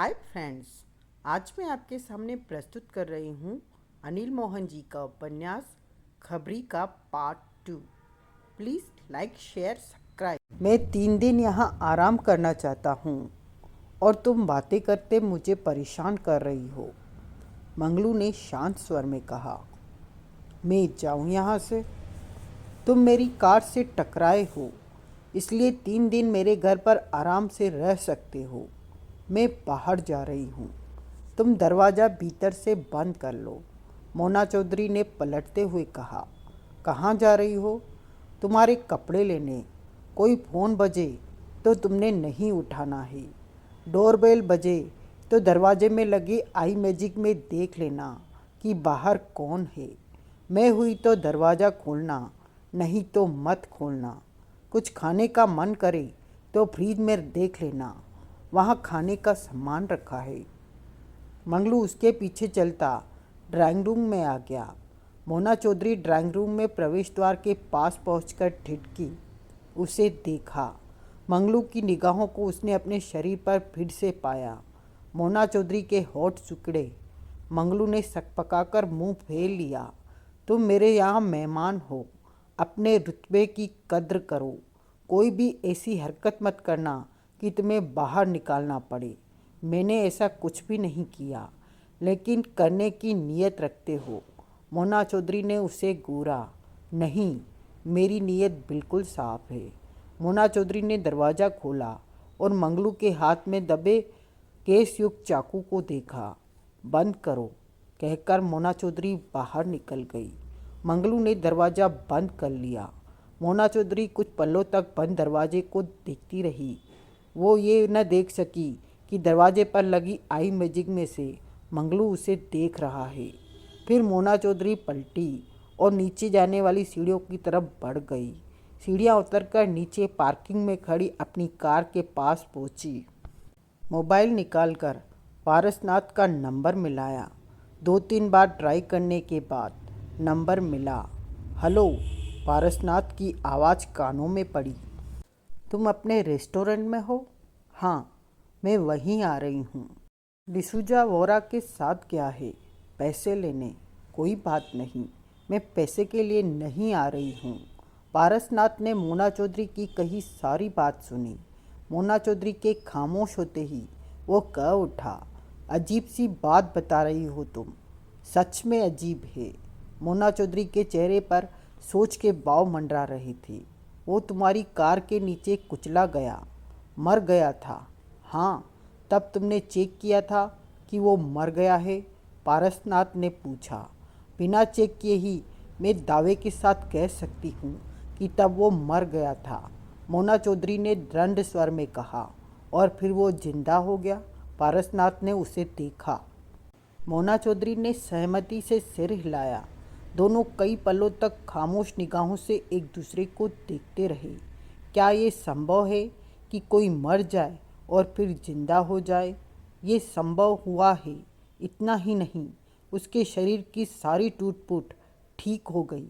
Hi friends. आज मैं आपके सामने प्रस्तुत कर रही हूँ अनिल मोहन जी का उपन्यास खबरी का part 2। Please like share subscribe. मैं 3 दिन यहाँ आराम करना चाहता हूँ और तुम बातें करते मुझे परेशान कर रही हो, मंगलू ने शांत स्वर में कहा। मैं जाऊँ यहाँ से? तुम मेरी कार से टकराए हो, इसलिए 3 दिन मेरे घर पर आराम से रह सकते हो। मैं बाहर जा रही हूँ, तुम दरवाज़ा भीतर से बंद कर लो, मोना चौधरी ने पलटते हुए कहा। कहाँ जा रही हो? तुम्हारे कपड़े लेने। कोई फ़ोन बजे तो तुमने नहीं उठाना है। डोरबेल बजे तो दरवाजे में लगे आई मैजिक में देख लेना कि बाहर कौन है। मैं हुई तो दरवाज़ा खोलना, नहीं तो मत खोलना। कुछ खाने का मन करे तो फ्रिज में देख लेना, वहाँ खाने का सामान रखा है। मंगलू उसके पीछे चलता ड्राइंग रूम में आ गया। मोना चौधरी ड्राइंग रूम में प्रवेश द्वार के पास पहुंचकर ठिठकी। उसे देखा। मंगलू की निगाहों को उसने अपने शरीर पर फिर से पाया। मोना चौधरी के होठ सिकुड़े। मंगलू ने सकपकाकर मुंह फेर लिया। तुम मेरे यहाँ मेहमान हो, अपने रुतबे की कद्र करो। कोई भी ऐसी हरकत मत करना कि तुम्हें बाहर निकालना पड़े। मैंने ऐसा कुछ भी नहीं किया, लेकिन करने की नीयत रखते हो। मोना चौधरी ने उसे घूरा। नहीं, मेरी नीयत बिल्कुल साफ है। मोना चौधरी ने दरवाज़ा खोला और मंगलू के हाथ में दबे केस युक्त चाकू को देखा। बंद करो, कहकर मोना चौधरी बाहर निकल गई। मंगलू ने दरवाज़ा बंद कर लिया। मोना चौधरी कुछ पलों तक बंद दरवाजे को देखती रही। वो ये न देख सकी कि दरवाजे पर लगी आई मैजिक में से मंगलू उसे देख रहा है। फिर मोना चौधरी पलटी और नीचे जाने वाली सीढ़ियों की तरफ बढ़ गई। सीढ़ियाँ उतरकर नीचे पार्किंग में खड़ी अपनी कार के पास पहुंची। मोबाइल निकालकर पारसनाथ का नंबर मिलाया। 2-3 बार ट्राई करने के बाद नंबर मिला। हेलो, पारसनाथ की आवाज़ कानों में पड़ी। तुम अपने रेस्टोरेंट में हो? हाँ, मैं वहीं आ रही हूँ। डिसूजा वोरा के साथ गया है पैसे लेने। कोई बात नहीं, मैं पैसे के लिए नहीं आ रही हूँ। पारसनाथ ने मोना चौधरी की कही सारी बात सुनी। मोना चौधरी के खामोश होते ही वो कह उठा, अजीब सी बात बता रही हो तुम। सच में अजीब है। मोना चौधरी के चेहरे पर सोच के बाव मंडरा रहे थे। वो तुम्हारी कार के नीचे कुचला गया, मर गया था। हाँ, तब तुमने चेक किया था कि वो मर गया है? पारसनाथ ने पूछा। बिना चेक किए ही मैं दावे के साथ कह सकती हूँ कि तब वो मर गया था, मोना चौधरी ने दृढ़ स्वर में कहा। और फिर वो जिंदा हो गया? पारसनाथ ने उसे देखा। मोना चौधरी ने सहमति से सिर हिलाया। दोनों कई पलों तक खामोश निगाहों से एक दूसरे को देखते रहे। क्या ये संभव है कि कोई मर जाए और फिर जिंदा हो जाए? ये संभव हुआ है। इतना ही नहीं, उसके शरीर की सारी टूट फूट ठीक हो गई।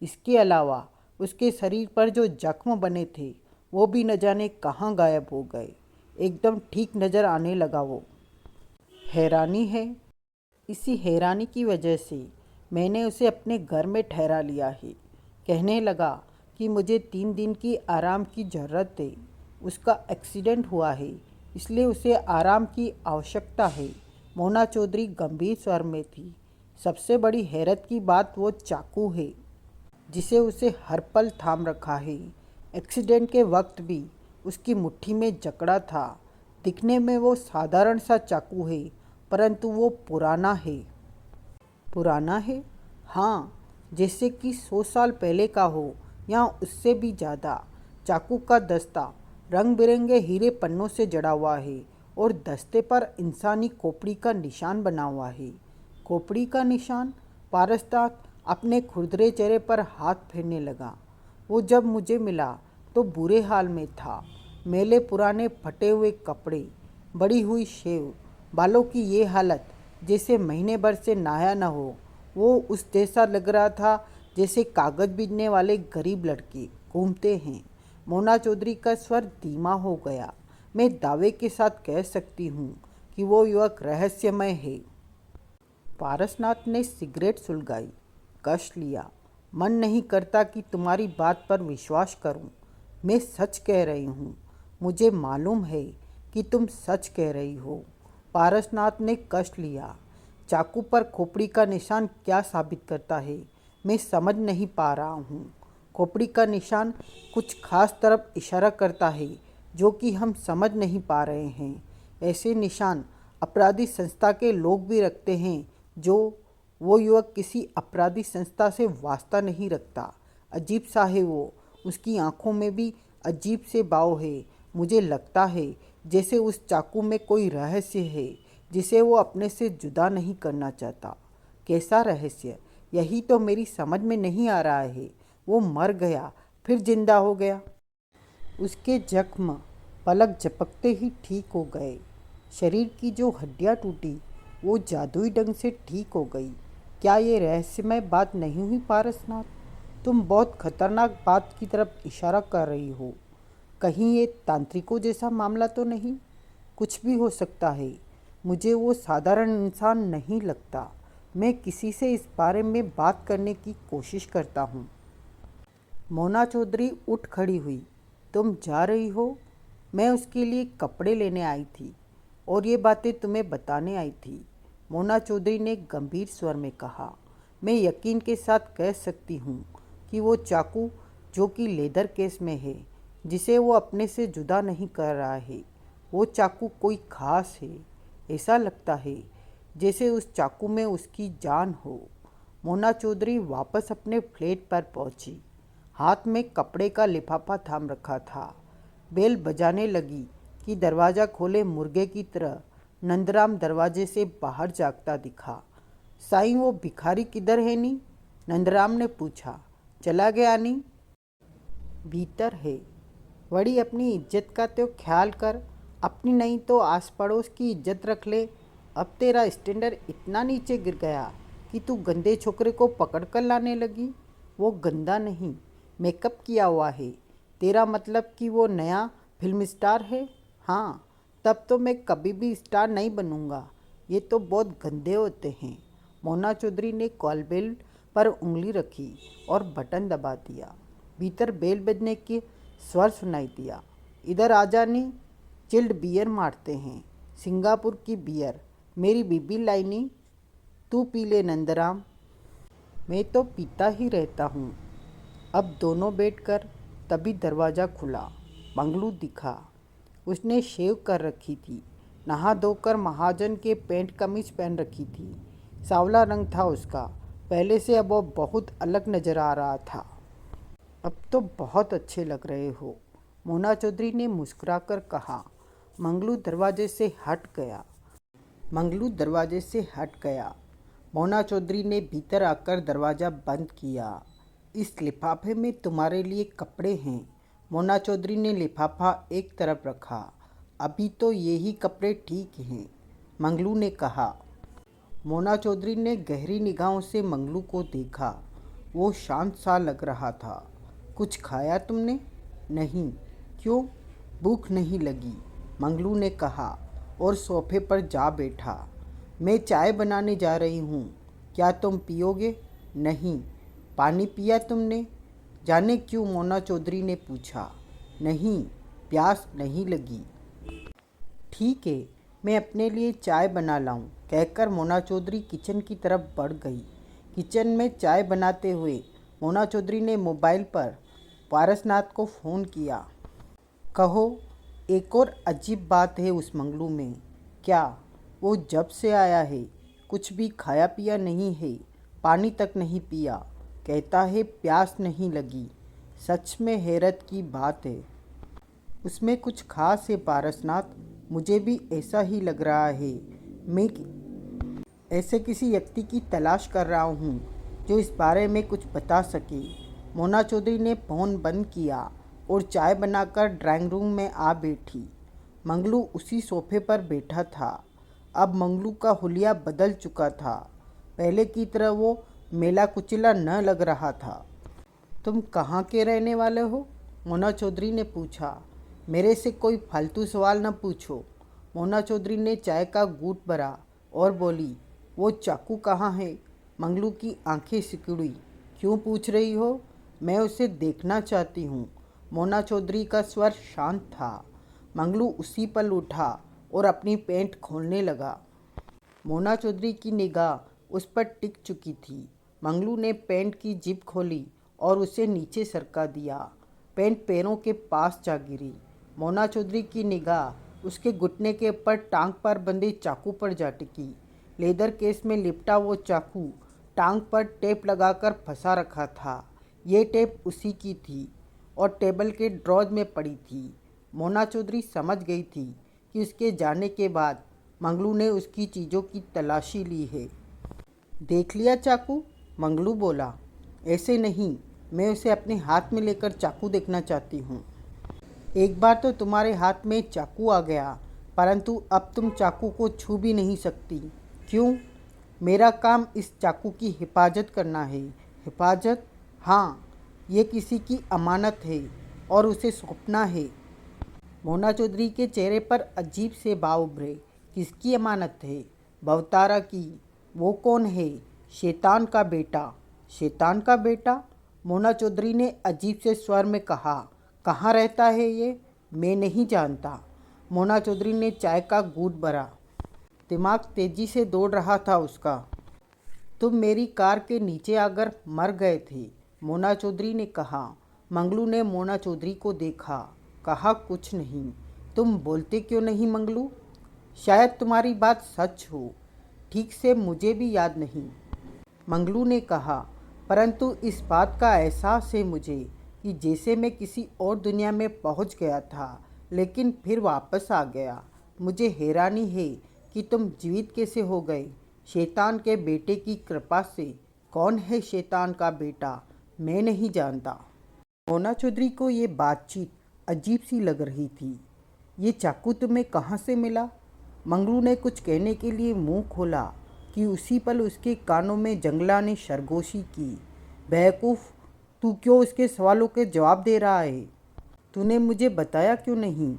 इसके अलावा उसके शरीर पर जो जख्म बने थे वो भी न जाने कहाँ गायब हो गए। एकदम ठीक नज़र आने लगा वो। हैरानी है। इसी हैरानी की वजह से मैंने उसे अपने घर में ठहरा लिया है। कहने लगा कि मुझे 3 दिन की आराम की ज़रूरत है। उसका एक्सीडेंट हुआ है, इसलिए उसे आराम की आवश्यकता है। मोना चौधरी गंभीर स्वर में थी। सबसे बड़ी हैरत की बात वो चाकू है जिसे उसे हर पल थाम रखा है। एक्सीडेंट के वक्त भी उसकी मुट्ठी में जकड़ा था। दिखने में वो साधारण सा चाकू है, परंतु वो पुराना है। पुराना है? हाँ, जैसे कि 100 साल पहले का हो या उससे भी ज़्यादा। चाकू का दस्ता रंग बिरंगे हीरे पन्नों से जड़ा हुआ है और दस्ते पर इंसानी खोपड़ी का निशान बना हुआ है। खोपड़ी का निशान? पारसनाथ अपने खुरदरे चेहरे पर हाथ फेरने लगा। वो जब मुझे मिला तो बुरे हाल में था। मैले पुराने फटे हुए कपड़े, बड़ी हुई शेव, बालों की ये हालत जैसे महीने भर से नहाया न हो। वो उस जैसा लग रहा था जैसे कागज़ बीनने वाले गरीब लड़के घूमते हैं। मोना चौधरी का स्वर धीमा हो गया। मैं दावे के साथ कह सकती हूँ कि वो युवक रहस्यमय है। पारसनाथ ने सिगरेट सुलगाई। कश लिया। मन नहीं करता कि तुम्हारी बात पर विश्वास करूं। मैं सच कह रही हूं। मुझे मालूम है कि तुम सच कह रही हो। पारसनाथ ने कश लिया। चाकू पर खोपड़ी का निशान क्या साबित करता है, मैं समझ नहीं पा रहा हूँ। खोपड़ी का निशान कुछ खास तरफ इशारा करता है जो कि हम समझ नहीं पा रहे हैं। ऐसे निशान अपराधी संस्था के लोग भी रखते हैं। जो वो युवक किसी अपराधी संस्था से वास्ता नहीं रखता। अजीब सा है वो। उसकी आंखों में भी अजीब से भाव है। मुझे लगता है जैसे उस चाकू में कोई रहस्य है जिसे वो अपने से जुदा नहीं करना चाहता। कैसा रहस्य, यही तो मेरी समझ में नहीं आ रहा है। वो मर गया फिर जिंदा हो गया। उसके जख्म पलक झपकते ही ठीक हो गए। शरीर की जो हड्डियाँ टूटी वो जादुई ढंग से ठीक हो गई। क्या ये रहस्यमय बात नहीं हुई पारसनाथ? तुम बहुत खतरनाक बात की तरफ इशारा कर रही हो। कहीं ये तांत्रिकों जैसा मामला तो नहीं? कुछ भी हो सकता है। मुझे वो साधारण इंसान नहीं लगता। मैं किसी से इस बारे में बात करने की कोशिश करता हूँ। मोना चौधरी उठ खड़ी हुई। तुम जा रही हो? मैं उसके लिए कपड़े लेने आई थी और ये बातें तुम्हें बताने आई थी, मोना चौधरी ने गंभीर स्वर में कहा। मैं यकीन के साथ कह सकती हूँ कि वो चाकू जो कि लेदर केस में है, जिसे वो अपने से जुदा नहीं कर रहा है, वो चाकू कोई खास है। ऐसा लगता है जैसे उस चाकू में उसकी जान हो। मोना चौधरी वापस अपने फ्लैट पर पहुंची। हाथ में कपड़े का लिफाफा थाम रखा था। बेल बजाने लगी कि दरवाज़ा खोले मुर्गे की तरह नंदराम दरवाजे से बाहर झांकता दिखा। साईं, वो भिखारी किधर है नी? नंदराम ने पूछा। चला गया नी? भीतर है। वड़ी अपनी इज्जत का तो ख्याल कर। अपनी नहीं तो आस पड़ोस की इज्जत रख ले। अब तेरा स्टैंडर्ड इतना नीचे गिर गया कि तू गंदे छोकरे को पकड़ कर लाने लगी। वो गंदा नहीं, मेकअप किया हुआ है। तेरा मतलब कि वो नया फिल्म स्टार है? हाँ, तब तो मैं कभी भी स्टार नहीं बनूंगा। ये तो बहुत गंदे होते हैं। मोना चौधरी ने कॉल बेल पर उंगली रखी और बटन दबा दिया। भीतर बेल बजने के स्वर सुनाई दिया। इधर आ जानी, चिल्ड बियर मारते हैं, सिंगापुर की बियर। मेरी बीबी लाइनी, तू पी ले नंदराम। मैं तो पीता ही रहता हूँ। अब दोनों बैठकर। तभी दरवाज़ा खुला। मंगलू दिखा। उसने शेव कर रखी थी। नहा धोकर महाजन के पैंट कमीज पहन रखी थी। सांवला रंग था उसका। पहले से अब वो बहुत अलग नज़र आ रहा था। अब तो बहुत अच्छे लग रहे हो, मोना चौधरी ने मुस्कुराकर कहा। मंगलू दरवाजे से हट गया। मोना चौधरी ने भीतर आकर दरवाज़ा बंद किया। इस लिफाफे में तुम्हारे लिए कपड़े हैं। मोना चौधरी ने लिफाफा एक तरफ रखा। अभी तो यही कपड़े ठीक हैं, मंगलू ने कहा। मोना चौधरी ने गहरी निगाहों से मंगलू को देखा। वो शांत सा लग रहा था। कुछ खाया तुमने? नहीं। क्यों? भूख नहीं लगी, मंगलू ने कहा और सोफे पर जा बैठा। मैं चाय बनाने जा रही हूँ, क्या तुम पियोगे? नहीं। पानी पिया तुमने? जाने क्यों, मोना चौधरी ने पूछा। नहीं, प्यास नहीं लगी। ठीक है, मैं अपने लिए चाय बना लाऊं, कहकर मोना चौधरी किचन की तरफ बढ़ गई। किचन में चाय बनाते हुए मोना चौधरी ने मोबाइल पर पारसनाथ को फ़ोन किया। कहो, एक और अजीब बात है उस मंगलू में। क्या? वो जब से आया है कुछ भी खाया पिया नहीं है, पानी तक नहीं पिया। कहता है प्यास नहीं लगी। सच में हैरत की बात है। उसमें कुछ खास है पारसनाथ, मुझे भी ऐसा ही लग रहा है। मैं ऐसे किसी व्यक्ति की तलाश कर रहा हूँ जो इस बारे में कुछ बता सके। मोना चौधरी ने फ़ोन बंद किया और चाय बनाकर ड्राइंग रूम में आ बैठी। मंगलू उसी सोफे पर बैठा था। अब मंगलू का हुलिया बदल चुका था। पहले की तरह वो मेला कुचला न लग रहा था। तुम कहाँ के रहने वाले हो? मोना चौधरी ने पूछा। मेरे से कोई फालतू सवाल न पूछो, मोना चौधरी ने चाय का घूंट भरा और बोली, वो चाकू कहाँ है? मंगलू की आंखें सिकुड़ी। क्यों पूछ रही हो? मैं उसे देखना चाहती हूँ। मोना चौधरी का स्वर शांत था। मंगलू उसी पल उठा और अपनी पैंट खोलने लगा। मोना चौधरी की निगाह उस पर टिक चुकी थी। मंगलू ने पैंट की जिप खोली और उसे नीचे सरका दिया। पैंट पैरों के पास जा गिरी। मोना चौधरी की निगाह उसके घुटने के ऊपर टांग पर बंधे चाकू पर जा टिकी। लेदर केस में लिपटा वो चाकू टांग पर टेप लगाकर फंसा रखा था। ये टेप उसी की थी और टेबल के ड्रॉज में पड़ी थी। मोना चौधरी समझ गई थी कि उसके जाने के बाद मंगलू ने उसकी चीज़ों की तलाशी ली है। देख लिया चाकू? मंगलू बोला। ऐसे नहीं, मैं उसे अपने हाथ में लेकर चाकू देखना चाहती हूँ। एक बार तो तुम्हारे हाथ में चाकू आ गया, परंतु अब तुम चाकू को छू भी नहीं सकती। क्यों? मेरा काम इस चाकू की हिफाजत करना है। हिफाजत? हाँ, ये किसी की अमानत है और उसे सौंपना है। मोना चौधरी के चेहरे पर अजीब से भाव उभरे। किसकी अमानत है? भवतारा की। वो कौन है? शैतान का बेटा। शैतान का बेटा? मोना चौधरी ने अजीब से स्वर में कहा। कहाँ रहता है ये? मैं नहीं जानता। मोना चौधरी ने चाय का घूंट भरा। दिमाग तेजी से दौड़ रहा था उसका। तुम मेरी कार के नीचे आकर मर गए थे, मोना चौधरी ने कहा। मंगलू ने मोना चौधरी को देखा। कहा, कुछ नहीं। तुम बोलते क्यों नहीं मंगलू? शायद तुम्हारी बात सच हो। ठीक से मुझे भी याद नहीं, मंगलू ने कहा। परंतु इस बात का एहसास है मुझे कि जैसे मैं किसी और दुनिया में पहुंच गया था, लेकिन फिर वापस आ गया। मुझे हैरानी है कि तुम जीवित कैसे हो गए। शैतान के बेटे की कृपा से। कौन है शैतान का बेटा? मैं नहीं जानता। मोना चौधरी को ये बातचीत अजीब सी लग रही थी। ये चाकू तुम्हें कहाँ से मिला? मंगलू ने कुछ कहने के लिए मुंह खोला कि उसी पल उसके कानों में जंगला ने सरगोशी की। बेवकूफ़, तू क्यों उसके सवालों के जवाब दे रहा है? तूने मुझे बताया क्यों नहीं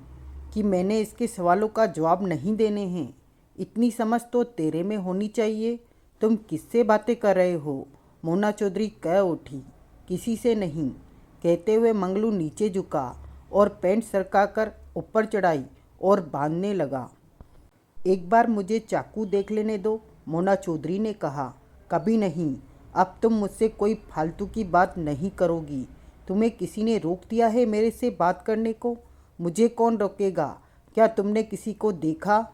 कि मैंने इसके सवालों का जवाब नहीं देने हैं? इतनी समझ तो तेरे में होनी चाहिए। तुम किससे बातें कर रहे हो? मोना चौधरी कह उठी। किसी से नहीं, कहते हुए मंगलू नीचे झुका और पैंट सरकाकर ऊपर चढ़ाई और बांधने लगा। एक बार मुझे चाकू देख लेने दो, मोना चौधरी ने कहा। कभी नहीं। अब तुम मुझसे कोई फालतू की बात नहीं करोगी। तुम्हें किसी ने रोक दिया है मेरे से बात करने को? मुझे कौन रोकेगा? क्या तुमने किसी को देखा?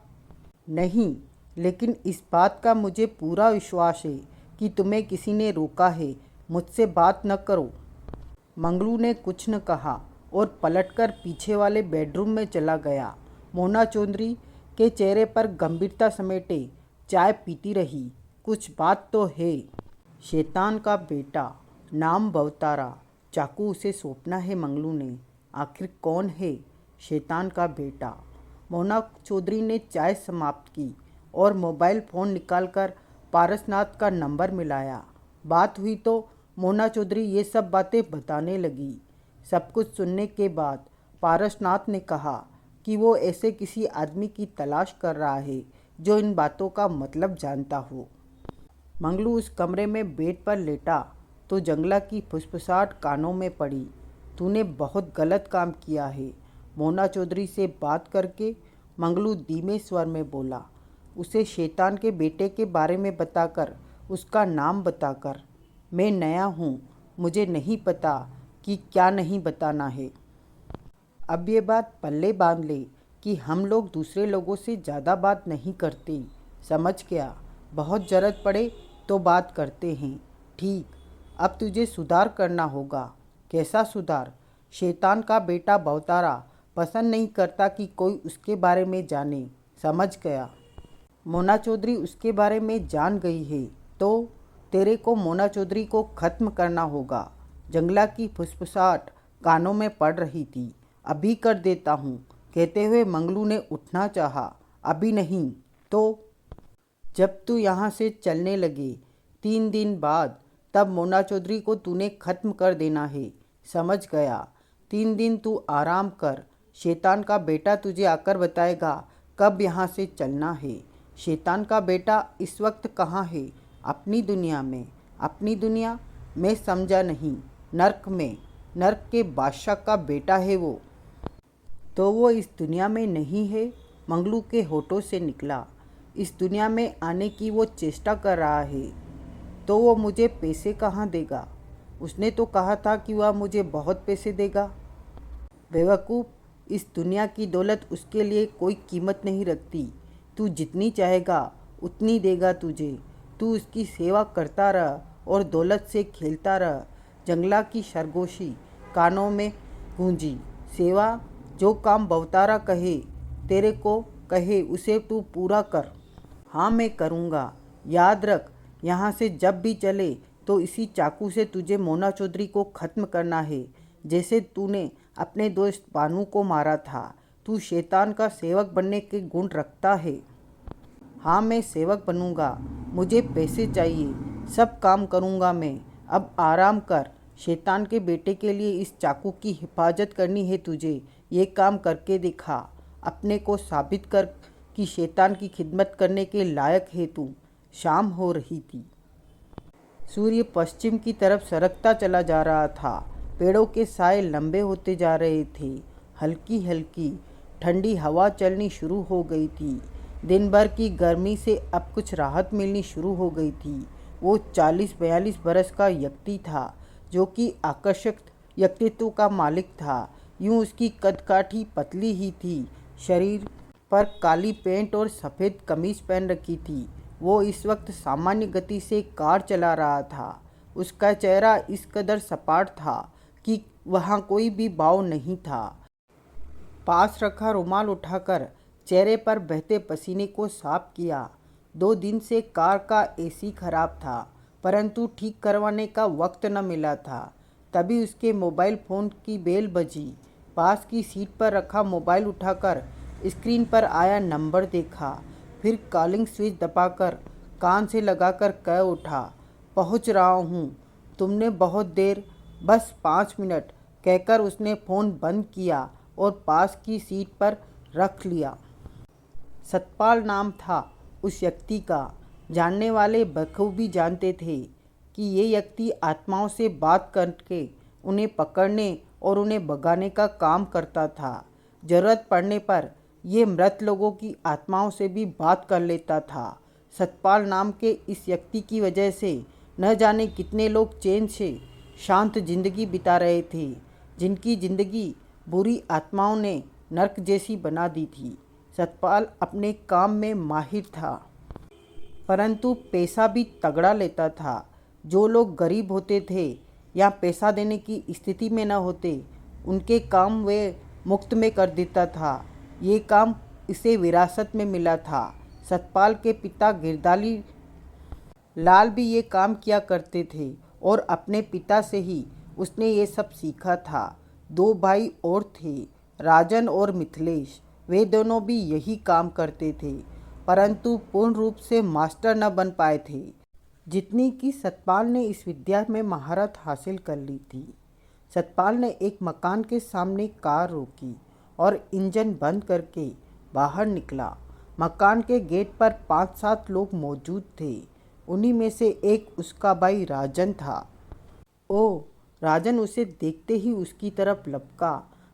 नहीं, लेकिन इस बात का मुझे पूरा विश्वास है कि तुम्हें किसी ने रोका है। मुझसे बात न करो। मंगलू ने कुछ न कहा और पलटकर पीछे वाले बेडरूम में चला गया। मोना चौधरी के चेहरे पर गंभीरता समेटे चाय पीती रही। कुछ बात तो है। शैतान का बेटा, नाम भवतारा। चाकू उसे सौंपना है मंगलू ने। आखिर कौन है शैतान का बेटा? मोना चौधरी ने चाय समाप्त की और मोबाइल फ़ोन निकालकर पारसनाथ का नंबर मिलाया। बात हुई तो मोना चौधरी ये सब बातें बताने लगी। सब कुछ सुनने के बाद पारसनाथ ने कहा कि वो ऐसे किसी आदमी की तलाश कर रहा है जो इन बातों का मतलब जानता हो। मंगलू उस कमरे में बेड पर लेटा तो जंगला की फुसफुसाहट कानों में पड़ी। तूने बहुत गलत काम किया है। मोना चौधरी से बात करके मंगलू धीमे स्वर में बोला। उसे शैतान के बेटे के बारे में बताकर, उसका नाम बताकर। मैं नया हूँ, मुझे नहीं पता कि क्या नहीं बताना है। अब ये बात पल्ले बांध ले कि हम लोग दूसरे लोगों से ज़्यादा बात नहीं करते। समझ गया? बहुत ज़रूरत पड़े तो बात करते हैं। ठीक। अब तुझे सुधार करना होगा। कैसा सुधार? शैतान का बेटा भवतारा पसंद नहीं करता कि कोई उसके बारे में जाने। समझ गया? मोना चौधरी उसके बारे में जान गई है तो तेरे को मोना चौधरी को ख़त्म करना होगा। जंगला की फुसफुसाहट कानों में पड़ रही थी। अभी कर देता हूँ, कहते हुए मंगलू ने उठना चाहा। अभी नहीं तो जब तू यहाँ से चलने लगे 3 दिन बाद, तब मोना चौधरी को तूने ख़त्म कर देना है। समझ गया? 3 दिन तू आराम कर। शैतान का बेटा तुझे आकर बताएगा कब यहाँ से चलना है। शैतान का बेटा इस वक्त कहाँ है? अपनी दुनिया में। अपनी दुनिया? मैं समझा नहीं। नर्क में। नर्क के बादशाह का बेटा है वो। तो वो इस दुनिया में नहीं है? मंगलू के होठों से निकला। इस दुनिया में आने की वो चेष्टा कर रहा है। तो वो मुझे पैसे कहाँ देगा? उसने तो कहा था कि वह मुझे बहुत पैसे देगा। बेवकूफ़, इस दुनिया की दौलत उसके लिए कोई कीमत नहीं रखती। तू जितनी चाहेगा उतनी देगा तुझे। तू उसकी सेवा करता रह और दौलत से खेलता रह। जंगला की सरगोशी कानों में गूंजी। सेवा? जो काम बवतारा कहे, तेरे को कहे, उसे तू पूरा कर। हाँ, मैं करूँगा। याद रख, यहाँ से जब भी चले तो इसी चाकू से तुझे मोना चौधरी को ख़त्म करना है, जैसे तूने अपने दोस्त बानू को मारा था। तू शैतान का सेवक बनने के गुण रखता है। हाँ, मैं सेवक बनूंगा। मुझे पैसे चाहिए। सब काम करूंगा मैं। अब आराम कर। शैतान के बेटे के लिए इस चाकू की हिफाजत करनी है तुझे। ये काम करके दिखा। अपने को साबित कर कि शैतान की खिदमत करने के लायक है तू। शाम हो रही थी। सूर्य पश्चिम की तरफ सरकता चला जा रहा था। पेड़ों के साए लंबे होते जा रहे थे। हल्की हल्की ठंडी हवा चलनी शुरू हो गई थी। दिन भर की गर्मी से अब कुछ राहत मिलनी शुरू हो गई थी। वो 40-42 बरस का व्यक्ति था, जो कि आकर्षक व्यक्तित्व का मालिक था। यूं उसकी कदकाठी पतली ही थी। शरीर पर काली पैंट और सफ़ेद कमीज पहन रखी थी। वो इस वक्त सामान्य गति से कार चला रहा था। उसका चेहरा इस कदर सपाट था कि वहाँ कोई भी भाव नहीं था। पास रखा रुमाल उठाकर चेहरे पर बहते पसीने को साफ किया। 2 दिन से कार का एसी खराब था, परंतु ठीक करवाने का वक्त न मिला था। तभी उसके मोबाइल फ़ोन की बेल बजी। पास की सीट पर रखा मोबाइल उठाकर स्क्रीन पर आया नंबर देखा, फिर कॉलिंग स्विच दबाकर कान से लगाकर कह उठा, पहुंच रहा हूं। तुमने बहुत देर, बस 5 मिनट, कहकर उसने फ़ोन बंद किया और पास की सीट पर रख लिया। सतपाल नाम था उस व्यक्ति का। जानने वाले बखूबी जानते थे कि ये व्यक्ति आत्माओं से बात करके उन्हें पकड़ने और उन्हें भगाने का काम करता था। ज़रूरत पड़ने पर ये मृत लोगों की आत्माओं से भी बात कर लेता था। सतपाल नाम के इस व्यक्ति की वजह से न जाने कितने लोग चैन से शांत जिंदगी बिता रहे थे, जिनकी जिंदगी बुरी आत्माओं ने नर्क जैसी बना दी थी। सतपाल अपने काम में माहिर था, परंतु पैसा भी तगड़ा लेता था। जो लोग गरीब होते थे या पैसा देने की स्थिति में न होते, उनके काम वे मुफ्त में कर देता था। ये काम इसे विरासत में मिला था। सतपाल के पिता गिरदाली लाल भी ये काम किया करते थे और अपने पिता से ही उसने ये सब सीखा था। 2 भाई और थे, राजन और मिथिलेश। वे दोनों भी यही काम करते थे, परंतु पूर्ण रूप से मास्टर न बन पाए थे, जितनी कि सतपाल ने इस विद्या में महारत हासिल कर ली थी। सतपाल ने एक मकान के सामने कार रोकी और इंजन बंद करके बाहर निकला। मकान के गेट पर 5-7 लोग मौजूद थे। उन्हीं में से एक उसका भाई राजन था। ओ, राजन उसे देखते ही उसकी तरफ लपका।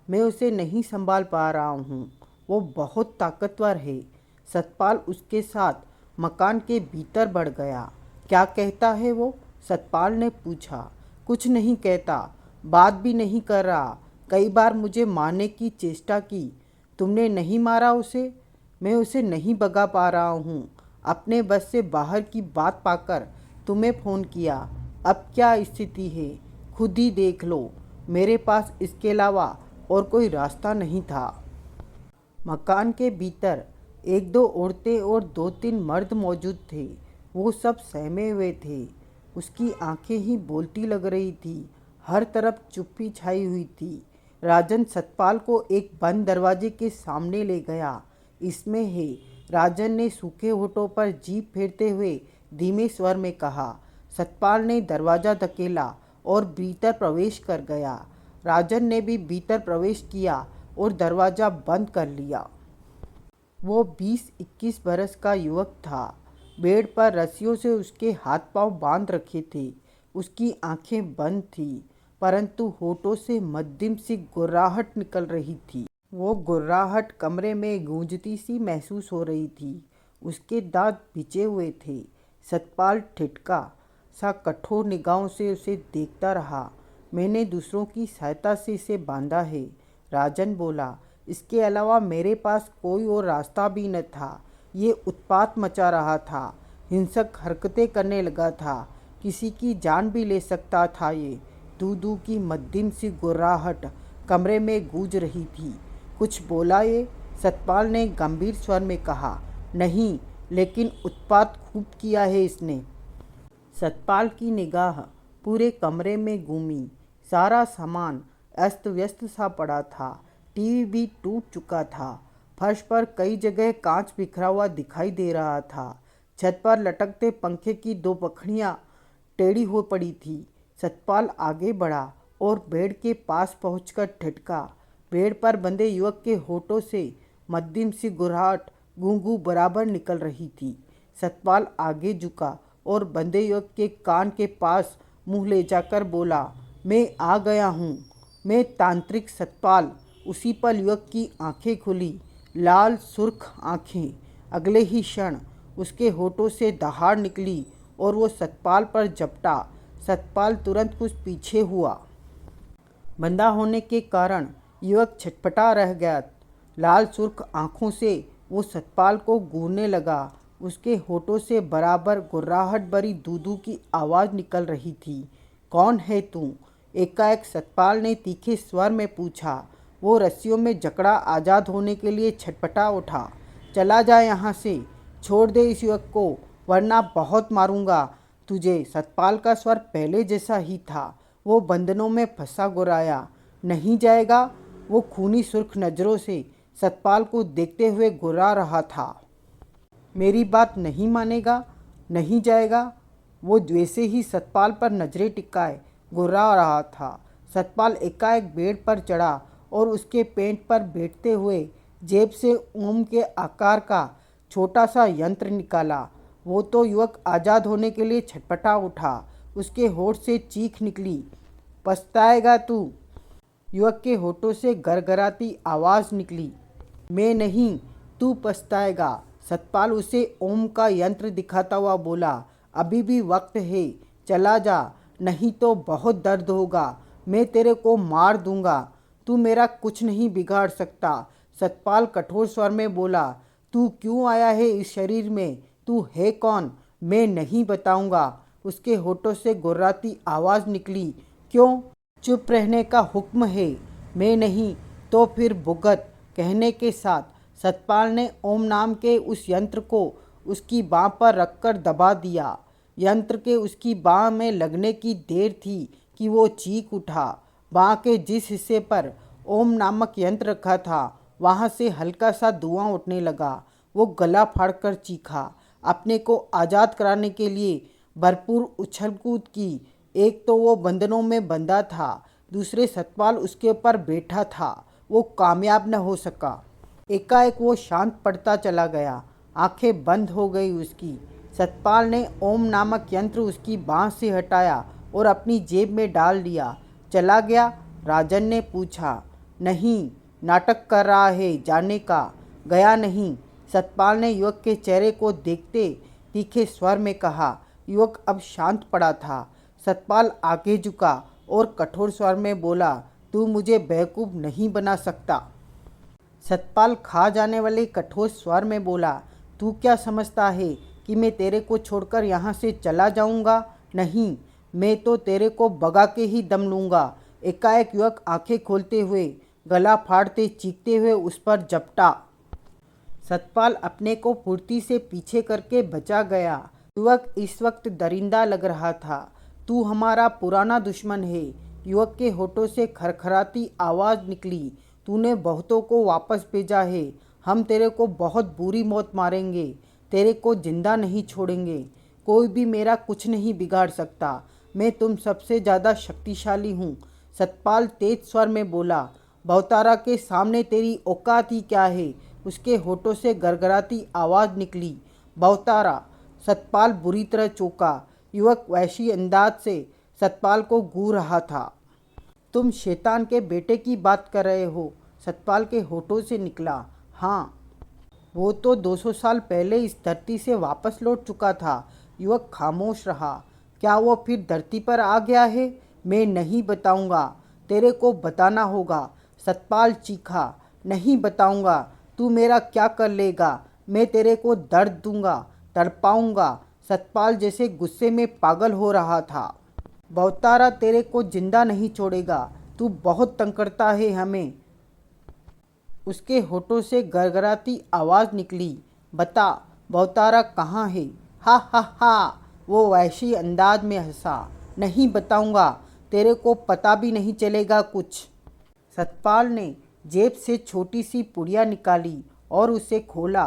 मैं उसे नहीं संभाल पा रहा हूँ, वो बहुत ताकतवर है। सतपाल उसके साथ मकान के भीतर बढ़ गया। क्या कहता है वो? सतपाल ने पूछा। कुछ नहीं कहता, बात भी नहीं कर रहा। कई बार मुझे मारने की चेष्टा की, तुमने नहीं मारा उसे। मैं उसे नहीं भगा पा रहा हूँ। अपने बस से बाहर की बात पाकर तुम्हें फ़ोन किया। अब क्या स्थिति है, खुद ही देख लो। मेरे पास इसके अलावा और कोई रास्ता नहीं था। मकान के भीतर 1-2 औरतें और 2-3 मर्द मौजूद थे। वो सब सहमे हुए थे। उसकी आंखें ही बोलती लग रही थी। हर तरफ चुप्पी छाई हुई थी। राजन सतपाल को एक बंद दरवाजे के सामने ले गया। इसमें है, राजन ने सूखे होठों पर जीभ फेरते हुए धीमे स्वर में कहा। सतपाल ने दरवाज़ा धकेला और भीतर प्रवेश कर गया। राजन ने भी भीतर प्रवेश किया और दरवाज़ा बंद कर लिया। वो 20-21 बरस का युवक था। बेड पर रस्सियों से उसके हाथ पांव बांध रखे थे। उसकी आंखें बंद थीं, परंतु होठों से मध्यम सी गुर्राहट निकल रही थी। वो गुर्राहट कमरे में गूंजती सी महसूस हो रही थी। उसके दांत भिजे हुए थे। सतपाल ठिठका सा कठोर निगाहों से उसे देखता रहा। मैंने दूसरों की सहायता से इसे बांधा है, राजन बोला। इसके अलावा मेरे पास कोई और रास्ता भी न था। ये उत्पात मचा रहा था, हिंसक हरकतें करने लगा था, किसी की जान भी ले सकता था। ये दू दू की मध्यम सी गुर्राहट कमरे में गूंज रही थी। कुछ बोला ये? सतपाल ने गंभीर स्वर में कहा। नहीं, लेकिन उत्पात खूब किया है इसने। सतपाल की निगाह पूरे कमरे में घूमी। सारा सामान अस्त व्यस्त सा पड़ा था। टीवी भी टूट चुका था। फर्श पर कई जगह कांच बिखरा हुआ दिखाई दे रहा था। छत पर लटकते पंखे की दो पखड़ियां टेढ़ी हो पड़ी थी। सतपाल आगे बढ़ा और बेड के पास पहुंचकर ठिठका। बेड पर बंधे युवक के होठों से मध्यम सी गुर्राहट गूंगू बराबर निकल रही थी। सतपाल आगे झुका और बंधे युवक के कान के पास मुंह ले जाकर बोला, मैं आ गया हूँ, मैं तांत्रिक सतपाल। उसी पल युवक की आंखें खुली, लाल सुर्ख आंखें। अगले ही क्षण उसके होठों से दहाड़ निकली और वो सतपाल पर झपटा। सतपाल तुरंत कुछ पीछे हुआ। बंधा होने के कारण युवक छटपटा रह गया। लाल सुर्ख आंखों से वो सतपाल को घूरने लगा। उसके होठों से बराबर गुर्राहट भरी दूधू की आवाज़ निकल रही थी। कौन है तू? एकाएक सतपाल ने तीखे स्वर में पूछा। वो रस्सियों में जकड़ा आज़ाद होने के लिए छटपटा उठा। चला जा यहाँ से, छोड़ दे इस युवक को, वरना बहुत मारूंगा तुझे। सतपाल का स्वर पहले जैसा ही था। वो बंधनों में फंसा गुर्राया। नहीं जाएगा? वो खूनी सुर्ख नज़रों से सतपाल को देखते हुए गुर्रा रहा था। मेरी बात नहीं मानेगा? नहीं जाएगा? वो वैसे ही सतपाल पर नजरें टिकाए गुर्रा रहा था। सतपाल एकाएक बेड पर चढ़ा और उसके पेट पर बैठते हुए जेब से ओम के आकार का छोटा सा यंत्र निकाला। वो तो युवक आज़ाद होने के लिए छटपटा उठा। उसके होठ से चीख निकली, पछताएगा तू? युवक के होठों से गरगराती आवाज़ निकली, मैं नहीं, तू पछताएगा। सतपाल उसे ओम का यंत्र दिखाता हुआ बोला, अभी भी वक्त है, चला जा, नहीं तो बहुत दर्द होगा। मैं तेरे को मार दूंगा, तू मेरा कुछ नहीं बिगाड़ सकता। सतपाल कठोर स्वर में बोला, तू क्यों आया है इस शरीर में? तू है कौन? मैं नहीं बताऊंगा। उसके होठों से गुर्राती आवाज़ निकली, क्यों? चुप रहने का हुक्म है। मैं नहीं तो फिर भुगत। कहने के साथ सतपाल ने ओम नाम के उस यंत्र को उसकी बाँह पर रखकर दबा दिया। यंत्र के उसकी बाँह में लगने की देर थी कि वो चीख उठा। बाँह के जिस हिस्से पर ओम नामक यंत्र रखा था वहाँ से हल्का सा धुआं उठने लगा। वो गला फाड़कर चीखा। अपने को आज़ाद कराने के लिए भरपूर उछल कूद की। एक तो वो बंधनों में बंधा था, दूसरे सतपाल उसके ऊपर बैठा था। वो कामयाब न हो सका। एकाएक वो शांत पड़ता चला गया। आंखें बंद हो गई उसकी। सतपाल ने ओम नामक यंत्र उसकी बाँह से हटाया और अपनी जेब में डाल दिया। चला गया? राजन ने पूछा। नहीं, नाटक कर रहा है जाने का। गया नहीं, सतपाल ने युवक के चेहरे को देखते तीखे स्वर में कहा। युवक अब शांत पड़ा था। सतपाल आगे झुका और कठोर स्वर में बोला, तू मुझे बेवकूफ़ नहीं बना सकता। सतपाल खा जाने वाले कठोर स्वर में बोला, तू क्या समझता है कि मैं तेरे को छोड़कर यहाँ से चला जाऊँगा? नहीं, मैं तो तेरे को भगा के ही दम लूँगा। एकाएक युवक आंखें खोलते हुए गला फाड़ते चीखते हुए उस पर झपटा। सतपाल अपने को फुर्ती से पीछे करके बचा गया। युवक इस वक्त दरिंदा लग रहा था। तू हमारा पुराना दुश्मन है। युवक के होठों से खरखराती आवाज़ निकली। तूने बहुतों को वापस भेजा है। हम तेरे को बहुत बुरी मौत मारेंगे। तेरे को जिंदा नहीं छोड़ेंगे। कोई भी मेरा कुछ नहीं बिगाड़ सकता। मैं तुम सबसे ज़्यादा शक्तिशाली हूँ। सतपाल तेज स्वर में बोला, भवतारा के सामने तेरी औकात ही क्या है? उसके होठों से गड़गड़ाती आवाज़ निकली, बहुतारा। सतपाल बुरी तरह चौंका। युवक वैसी अंदाज से सतपाल को घूर रहा था। तुम शैतान के बेटे की बात कर रहे हो? सतपाल के होठों से निकला। हाँ, वो तो 200 साल पहले इस धरती से वापस लौट चुका था। युवक खामोश रहा। क्या वो फिर धरती पर आ गया है? मैं नहीं बताऊंगा, तेरे को बताना होगा। सतपाल चीखा। नहीं बताऊंगा। तू मेरा क्या कर लेगा? मैं तेरे को दर्द दूंगा, तड़पाऊंगा। सतपाल जैसे गुस्से में पागल हो रहा था। बहुतारा तेरे को जिंदा नहीं छोड़ेगा। तू बहुत तंग करता है हमें। उसके होठों से गड़गड़ाती आवाज़ निकली। बता, बहुतारा कहाँ है? हा हा हा, वो वैसी अंदाज में हंसा। नहीं बताऊंगा, तेरे को पता भी नहीं चलेगा कुछ। सतपाल ने जेब से छोटी सी पुड़िया निकाली और उसे खोला।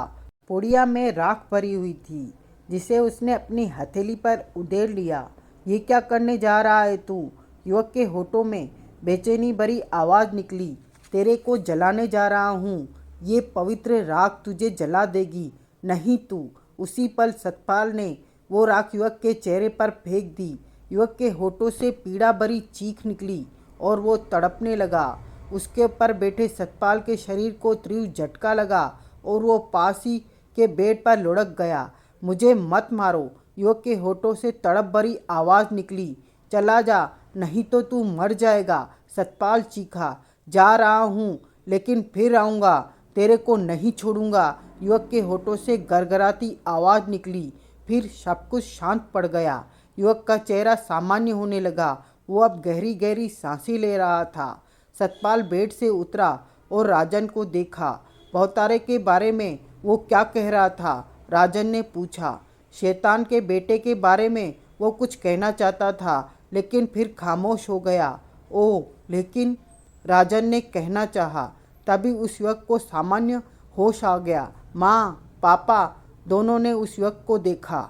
पुड़िया में राख भरी हुई थी, जिसे उसने अपनी हथेली पर उधेड़ लिया। ये क्या करने जा रहा है तू? युवक के होठों में बेचैनी भरी आवाज़ निकली। तेरे को जलाने जा रहा हूँ। ये पवित्र राख तुझे जला देगी। नहीं तू। उसी पल सतपाल ने वो राख युवक के चेहरे पर फेंक दी। युवक के होठों से पीड़ा भरी चीख निकली और वो तड़पने लगा। उसके ऊपर बैठे सतपाल के शरीर को तीव्र झटका लगा और वो पास ही के बेड पर लुढ़क गया। मुझे मत मारो, युवक के होठों से तड़प भरी आवाज़ निकली। चला जा, नहीं तो तू मर जाएगा। सतपाल चीखा। जा रहा हूँ, लेकिन फिर आऊँगा। तेरे को नहीं छोड़ूंगा। युवक के होठों से गड़गड़ाती आवाज़ निकली। फिर सब कुछ शांत पड़ गया। युवक का चेहरा सामान्य होने लगा। वो अब गहरी गहरी सांसें ले रहा था। सतपाल बेड से उतरा और राजन को देखा। बहुतारे के बारे में वो क्या कह रहा था? राजन ने पूछा। शैतान के बेटे के बारे में वो कुछ कहना चाहता था, लेकिन फिर खामोश हो गया। ओह, लेकिन राजन ने कहना चाहा। तभी उस युवक को सामान्य होश आ गया। माँ, पापा दोनों ने उस युवक को देखा।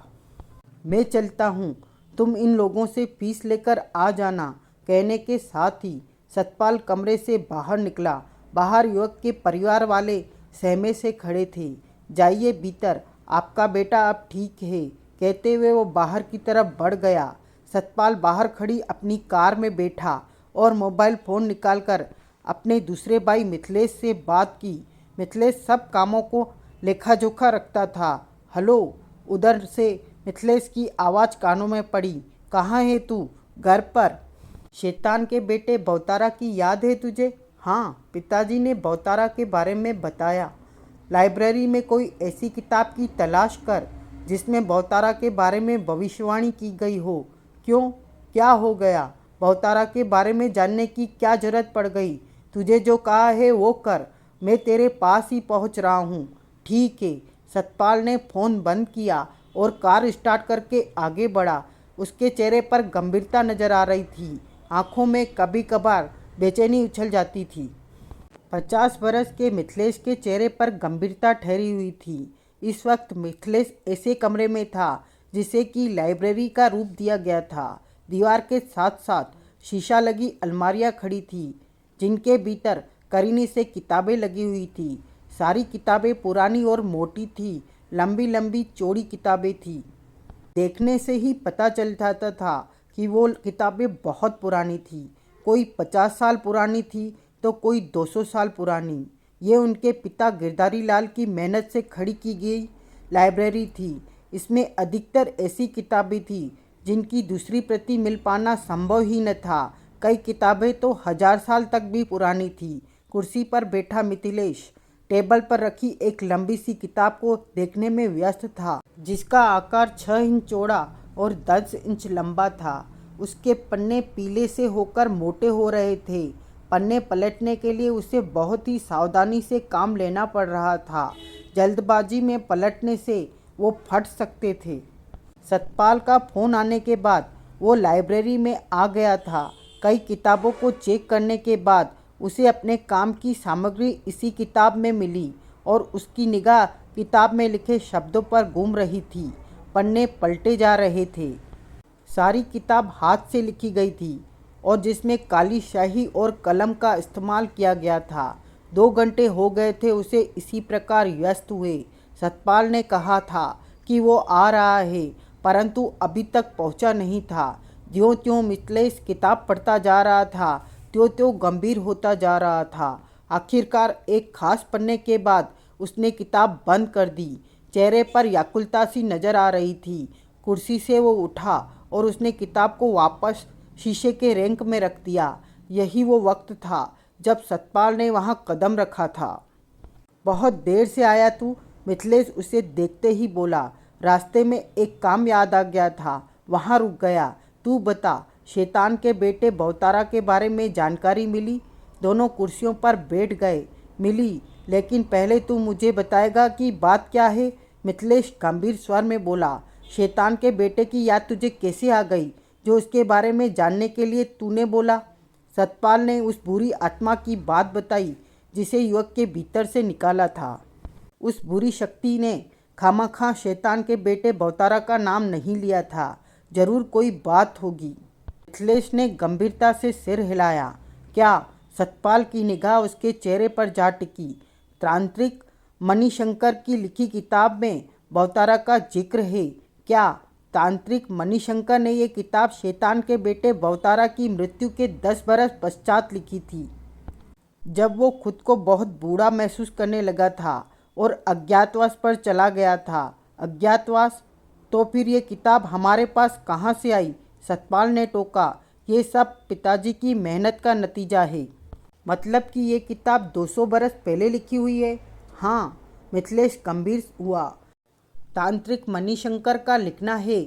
मैं चलता हूँ, तुम इन लोगों से फीस लेकर आ जाना। कहने के साथ ही सतपाल कमरे से बाहर निकला। बाहर युवक के परिवार वाले सहमे से खड़े थे। जाइए भीतर, आपका बेटा अब ठीक है, कहते हुए वो बाहर की तरफ बढ़ गया। सतपाल बाहर खड़ी अपनी कार में बैठा और मोबाइल फ़ोन निकालकर अपने दूसरे भाई मिथिलेश से बात की। मिथिलेश सब कामों को लेखा जोखा रखता था। हेलो। उधर से मिथिलेश की आवाज़ कानों में पड़ी। कहाँ है तू? घर पर। शैतान के बेटे बहुतारा की याद है तुझे? हाँ, पिताजी ने बहुतारा के बारे में बताया। लाइब्रेरी में कोई ऐसी किताब की तलाश कर जिसमें बहुतारा के बारे में भविष्यवाणी की गई हो। क्यों, क्या हो गया? बहुतारा के बारे में जानने की क्या जरूरत पड़ गई? तुझे जो कहा है वो कर, मैं तेरे पास ही पहुंच रहा हूँ। ठीक है। सतपाल ने फ़ोन बंद किया और कार स्टार्ट करके आगे बढ़ा। उसके चेहरे पर गंभीरता नजर आ रही थी। आंखों में कभी कभार बेचैनी उछल जाती थी। 50 बरस के मिथिलेश के चेहरे पर गंभीरता ठहरी हुई थी। इस वक्त मिथिलेश ऐसे कमरे में था जिसे कि लाइब्रेरी का रूप दिया गया था। दीवार के साथ साथ शीशा लगी अलमारियां खड़ी थी, जिनके भीतर करीने से किताबें लगी हुई थी। सारी किताबें पुरानी और मोटी थी। लंबी लंबी चौड़ी किताबें थी। देखने से ही पता चल जाता था कि वो किताबें बहुत पुरानी थी। कोई 50 साल पुरानी थी तो कोई 200 साल पुरानी। ये उनके पिता गिरधारी लाल की मेहनत से खड़ी की गई लाइब्रेरी थी। इसमें अधिकतर ऐसी किताबें थी जिनकी दूसरी प्रति मिल पाना संभव ही न था। कई किताबें तो 1000 साल तक भी पुरानी थी। कुर्सी पर बैठा मिथिलेश टेबल पर रखी एक लंबी सी किताब को देखने में व्यस्त था, जिसका आकार 6 इंच चौड़ा और 10 इंच लंबा था। उसके पन्ने पीले से होकर मोटे हो रहे थे। पन्ने पलटने के लिए उसे बहुत ही सावधानी से काम लेना पड़ रहा था। जल्दबाजी में पलटने से वो फट सकते थे। सतपाल का फ़ोन आने के बाद वो लाइब्रेरी में आ गया था। कई किताबों को चेक करने के बाद उसे अपने काम की सामग्री इसी किताब में मिली और उसकी निगाह किताब में लिखे शब्दों पर घूम रही थी। पन्ने पलटे जा रहे थे। सारी किताब हाथ से लिखी गई थी और जिसमें काली स्याही और कलम का इस्तेमाल किया गया था। 2 घंटे हो गए थे उसे इसी प्रकार व्यस्त हुए। सतपाल ने कहा था कि वो आ रहा है, परंतु अभी तक पहुंचा नहीं था। ज्यों त्यों मिथिलेश किताब पढ़ता जा रहा था, त्यों त्यों गंभीर होता जा रहा था। आखिरकार एक खास पन्ने के बाद उसने किताब बंद कर दी। चेहरे पर व्याकुलता सी नजर आ रही थी। कुर्सी से वो उठा और उसने किताब को वापस शीशे के रैंक में रख दिया। यही वो वक्त था जब सतपाल ने वहाँ कदम रखा था। बहुत देर से आया तू? मिथिलेश उसे देखते ही बोला। रास्ते में एक काम याद आ गया था, वहाँ रुक गया। तू बता, शैतान के बेटे भवतारा के बारे में जानकारी मिली? दोनों कुर्सियों पर बैठ गए। मिली, लेकिन पहले तू मुझे बताएगा कि बात क्या है? मिथिलेश गंभीर स्वर में बोला। शैतान के बेटे की याद तुझे कैसे आ गई, जो उसके बारे में जानने के लिए तूने बोला? सतपाल ने उस बुरी आत्मा की बात बताई जिसे युवक के भीतर से निकाला था। उस बुरी शक्ति ने खामखा शैतान के बेटे भवतारा का नाम नहीं लिया था। जरूर कोई बात होगी। मिथिलेश ने गंभीरता से सिर हिलाया। क्या? सतपाल की निगाह उसके चेहरे पर जा टिकी। तांत्रिक मणिशंकर की लिखी किताब में भवतारा का जिक्र है क्या? तांत्रिक मणिशंकर ने ये किताब शैतान के बेटे भवतारा की मृत्यु के 10 बरस पश्चात लिखी थी, जब वो खुद को बहुत बूढ़ा महसूस करने लगा था और अज्ञातवास पर चला गया था। अज्ञातवास? तो फिर ये किताब हमारे पास कहाँ से आई? सतपाल ने टोका। ये सब पिताजी की मेहनत का नतीजा है। मतलब कि ये किताब 200 बरस पहले लिखी हुई है? हाँ, मिथिलेश गंभीर हुआ। तांत्रिक मणिशंकर का लिखना है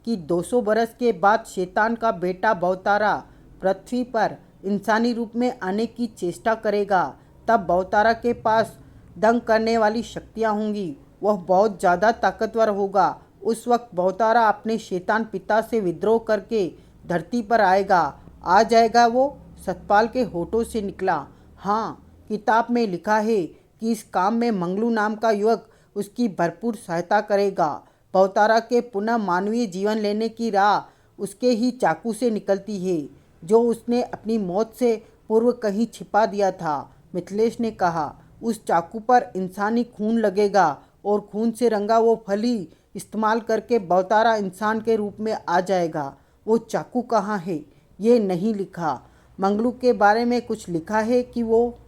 कि 200 बरस के बाद शैतान का बेटा भवतारा पृथ्वी पर इंसानी रूप में आने की चेष्टा करेगा। तब भवतारा के पास दंग करने वाली शक्तियाँ होंगी। वह बहुत ज़्यादा ताकतवर होगा। उस वक्त भवतारा अपने शैतान पिता से विद्रोह करके धरती पर आएगा। आ जाएगा वो? सतपाल के होठों से निकला। हाँ, किताब में लिखा है कि इस काम में मंगलू नाम का युवक उसकी भरपूर सहायता करेगा। भवतारा के पुनः मानवीय जीवन लेने की राह उसके ही चाकू से निकलती है, जो उसने अपनी मौत से पूर्व कहीं छिपा दिया था। मिथिलेश ने कहा। उस चाकू पर इंसानी खून लगेगा और खून से रंगा वो फल ही इस्तेमाल करके भवतारा इंसान के रूप में आ जाएगा। वो चाकू कहाँ है? ये नहीं लिखा। मंगलू के बारे में कुछ लिखा है कि वो?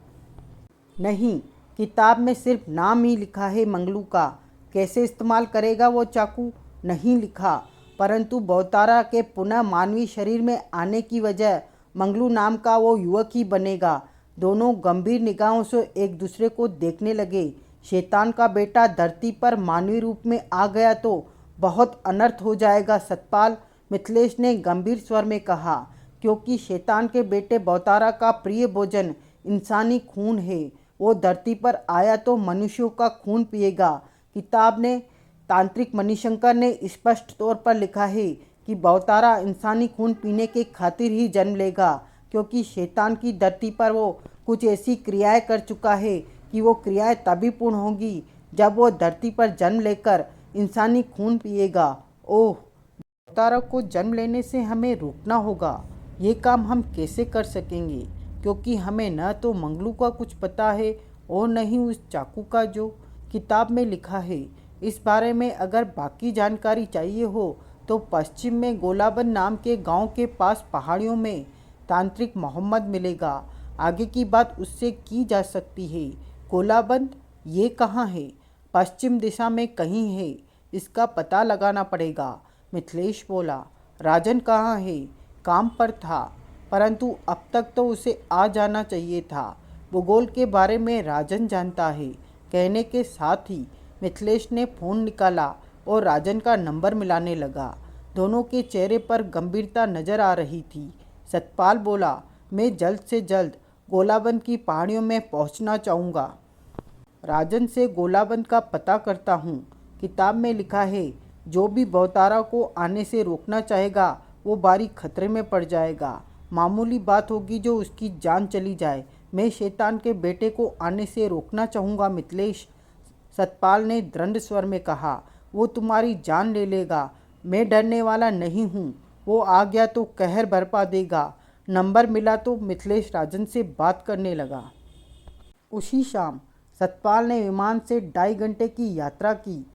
नहीं, किताब में सिर्फ नाम ही लिखा है मंगलू का। कैसे इस्तेमाल करेगा वो चाकू? नहीं लिखा। परंतु भवतारा के पुनः मानवीय शरीर में आने की वजह मंगलू नाम का वो युवक ही बनेगा। दोनों गंभीर निगाहों से एक दूसरे को देखने लगे। शैतान का बेटा धरती पर मानवीय रूप में आ गया तो बहुत अनर्थ हो जाएगा सतपाल, मिथिलेश ने गंभीर स्वर में कहा, क्योंकि शैतान के बेटे भवतारा का प्रिय भोजन इंसानी खून है। वो धरती पर आया तो मनुष्यों का खून पिएगा। किताब ने तांत्रिक मणिशंकर ने स्पष्ट तौर पर लिखा है कि भवतारा इंसानी खून पीने के खातिर ही जन्म लेगा, क्योंकि शैतान की धरती पर वो कुछ ऐसी क्रियाएं कर चुका है कि वो क्रियाएं तभी पूर्ण होंगी जब वो धरती पर जन्म लेकर इंसानी खून पिएगा। ओह, भवतारा को जन्म लेने से हमें रोकना होगा। ये काम हम कैसे कर सकेंगे, क्योंकि हमें न तो मंगलू का कुछ पता है और न ही उस चाकू का जो किताब में लिखा है। इस बारे में अगर बाकी जानकारी चाहिए हो तो पश्चिम में गोलाबंद नाम के गांव के पास पहाड़ियों में तांत्रिक मोहम्मद मिलेगा। आगे की बात उससे की जा सकती है। गोलाबंद ये कहाँ है? पश्चिम दिशा में कहीं है। इसका पता लगाना पड़ेगा, मिथिलेश बोला। राजन कहाँ है? काम पर था, परंतु अब तक तो उसे आ जाना चाहिए था। भूगोल के बारे में राजन जानता है। कहने के साथ ही मिथिलेश ने फ़ोन निकाला और राजन का नंबर मिलाने लगा। दोनों के चेहरे पर गंभीरता नजर आ रही थी। सतपाल बोला, मैं जल्द से जल्द गोलाबंद की पहाड़ियों में पहुंचना चाहूँगा। राजन से गोलाबंद का पता करता हूँ। किताब में लिखा है, जो भी भवतारा को आने से रोकना चाहेगा वो भारी खतरे में पड़ जाएगा। मामूली बात होगी जो उसकी जान चली जाए। मैं शैतान के बेटे को आने से रोकना चाहूँगा मिथिलेश, सतपाल ने दृढ़ स्वर में कहा। वो तुम्हारी जान ले लेगा। मैं डरने वाला नहीं हूँ। वो आ गया तो कहर बरपा देगा। नंबर मिला तो मिथिलेश राजन से बात करने लगा। उसी शाम सतपाल ने विमान से 2.5 घंटे की यात्रा की।